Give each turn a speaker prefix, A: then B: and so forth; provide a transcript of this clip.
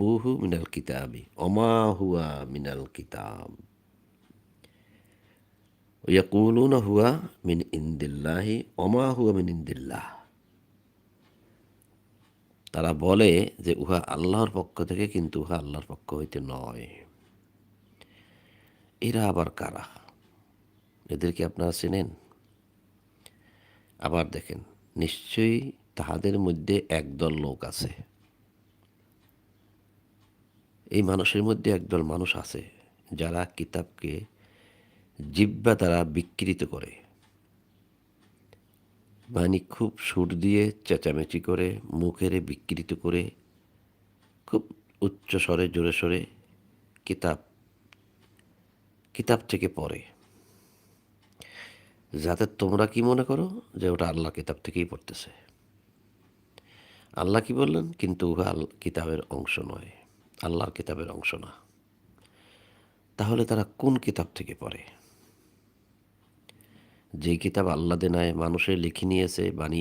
A: কাযাবুহু মিনাল কিতাবি ওমা হুয়া মিনাল কিতাব ইয়াকুলুনা হুয়া মিন ইনদিল্লাহি ওমা হুয়া মিন ইনদিল্লাহ। তারা বলে যে উহা আল্লাহর পক্ষ থেকে, কিন্তু উহা আল্লাহর পক্ষ হইতে নয়। এরা আবার কারা? এদেরকে আপনারা চেনেন? আবার দেখেন, নিশ্চয়ই তাহাদের মধ্যে একদল লোক আছে, এই মানুষের মধ্যে একদল মানুষ আছে যারা কিতাবকে জিহ্বা দ্বারা বিকৃত করে, মানে খুব সুর দিয়ে চেঁচামেচি করে, মুখেরে বিকৃত করে, খুব উচ্চ স্বরে জোরে সোরে কিতাব কিতাব থেকে পড়ে, যাতে তোমরা কি মনে করো যে ওটা আল্লাহ কিতাব থেকেই পড়তেছে। আল্লাহ কি বললেন? কিন্তু উহা কিতাবের অংশ নয়, আল্লাহর কিতাবের অংশ না। তাহলে তারা কোন কিতাব থেকে পড়ে? যেই কিতাব আল্লাহ দেনায় মানুষের লিখে নিয়েছে, বানিয়ে